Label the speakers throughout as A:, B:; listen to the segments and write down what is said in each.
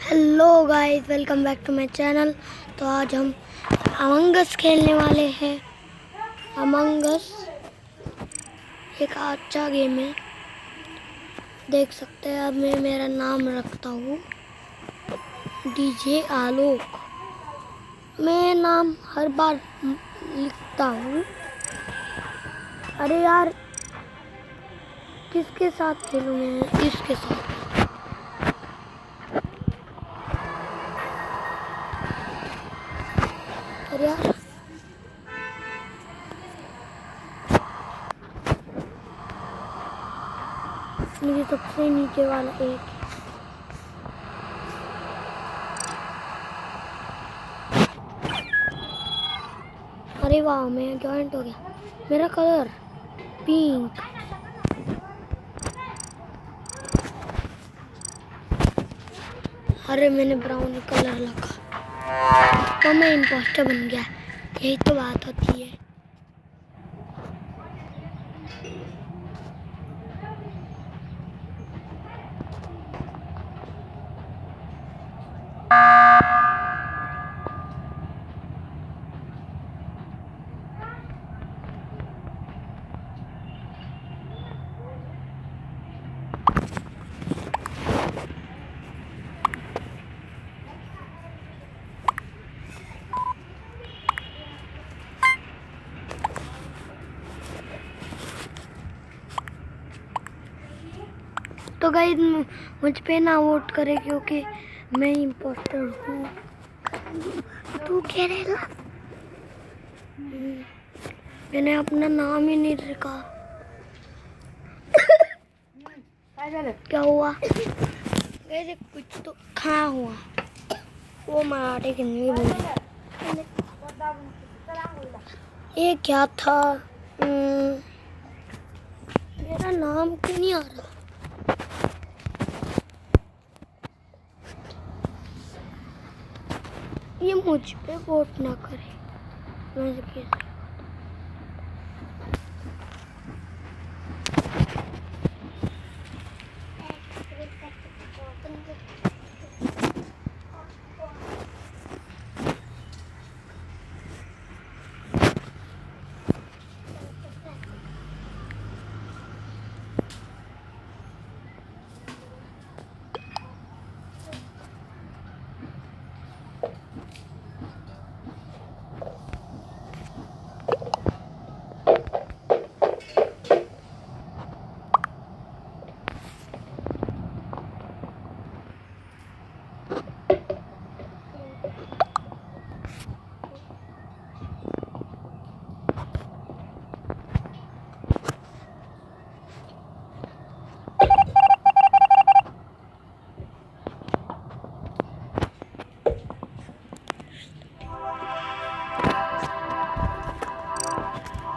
A: Hello guys, welcome back to my channel. तो आज हम अमंग अस खेलने वाले हैं। अमंग अस एक अच्छा गेम है, देख सकते हैं। अब मैं मेरा नाम रखता हूँ डीजे आलोक। मैं नाम हर बार लिखता हूँ। अरे यार, किसके साथ खेलूँ मैं? इसके साथ। अरे यार, मेरे सबसे नीचे वाला एक। अरे वाह, मैं जॉइंट हो गया। मेरा कलर पिंक। अरे मैंने ब्राउन कलर लगा तो मैं इम्पोस्टर बन गया। यही तो बात होती है। तो गाइस, मुझ पे ना वोट करे क्योंकि मैं इम्पोस्टर हूँ। तू क्या रहेगा? मैंने अपना नाम ही नहीं लिखा। क्या हुआ? गाइस, कुछ तो खा हुआ। वो मराठी की नहीं बोली। ये क्या था? मेरा नाम क्यों नहीं आ रहा? ये मुझ पे वोट ना करे। मैं कैसे?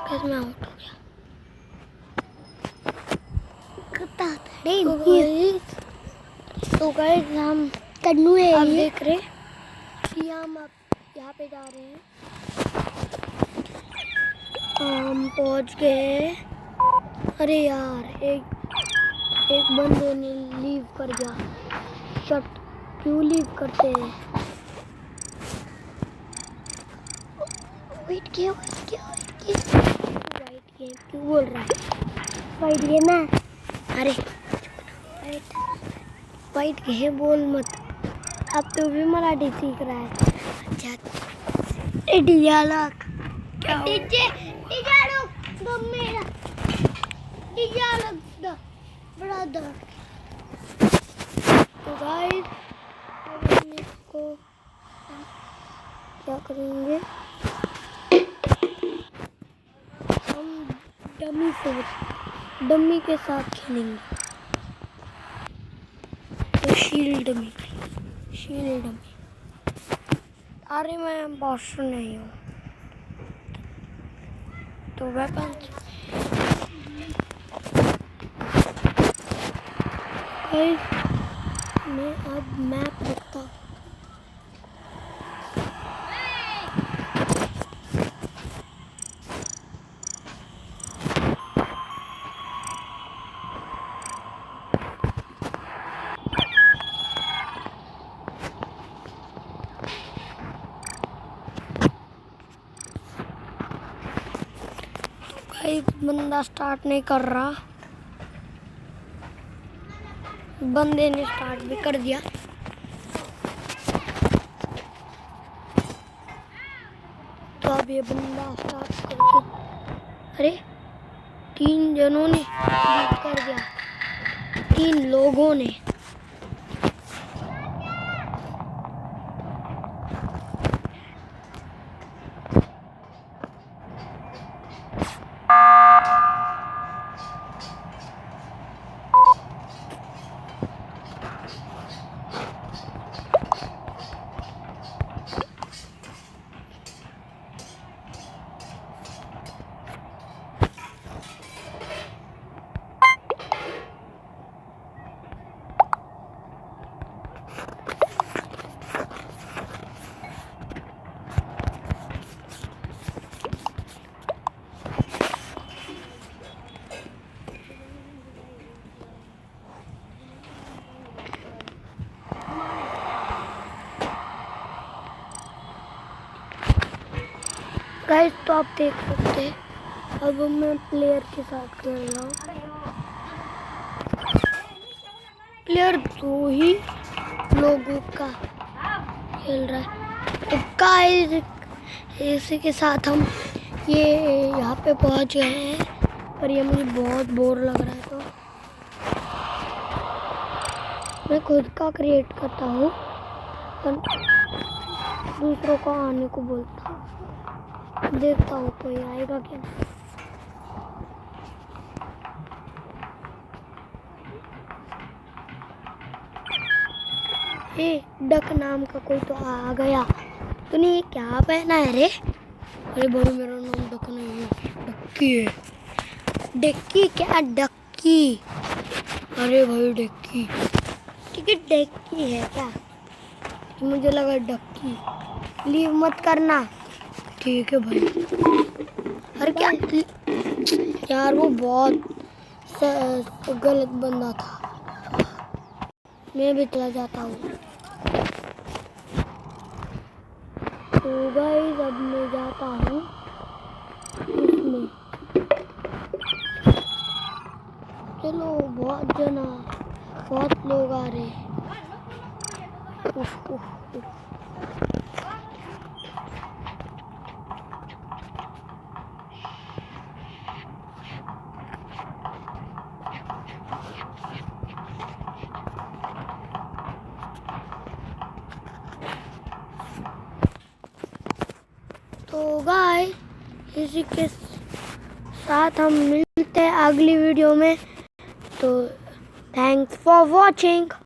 A: कैसे मैं आउट हो गया? तो गाइस हम तन्नू है। आप देख रहे कि हम अब यहाँ पे जा रहे हैं। हम पहुँच गए। अरे यार, एक बंदे ने लीव कर गया। शट, क्यों लीव करते हैं? वेट किया वाइट गेम क्यों बोल रहा है? वाइट गेम है। अरे वाइट गेम बोल मत। अब तो भी मराठी सीख रहा है। अच्छा, डिजालक क्या हो? डिजालक दो मेरा। डिजालक दो ब्रदर। तो गाइस, अब इसको क्या करेंगे? हम डमी के साथ खेलेंगे। तो शील्ड डमी। अरे मैं बॉस नहीं हूँ। तो वेपन मैं अब मैप रखता हूँ। गाइस बंदा स्टार्ट नहीं कर रहा, बंदे ने स्टार्ट भी कर दिया। तो अब ये बंदा स्टार्ट करके, अरे 3 जनों ने कर दिया, 3 लोगों ने। गाइस तो आप देख सकते हैं, अब मैं प्लेयर के साथ खेल रहा हूँ। प्लेयर 2 ही लोगों का खेल रहा है। तो गाइस इसी के साथ हम ये यहाँ पे पहुँच गए हैं, पर ये मुझे बहुत बोर लग रहा है, तो मैं खुद का क्रिएट करता हूँ और दूसरों को आने को बोलता हूँ। देखता हूँ कोई आएगा क्या। डक नाम का कोई तो आ गया। तूने क्या पहना है रे? अरे भाई मेरा नाम डक नहीं है, डक्की है। डक्की क्या? डक्की। अरे भाई डक्की, ठीक है डक्की है क्या? मुझे लगा डक्की। लीव मत करना, ठीक है भाई। अरे क्या यार, वो बहुत गलत बंदा था। मैं भी चला जाता हूँ। तो गाइस अब मैं जाता हूँ इसमें। चलो बहुत लोग आ रहे हैं। उफ, उफ, उफ। तो गाइस इसी के साथ हम मिलते हैं अगली वीडियो में। तो थैंक्स फॉर वॉचिंग।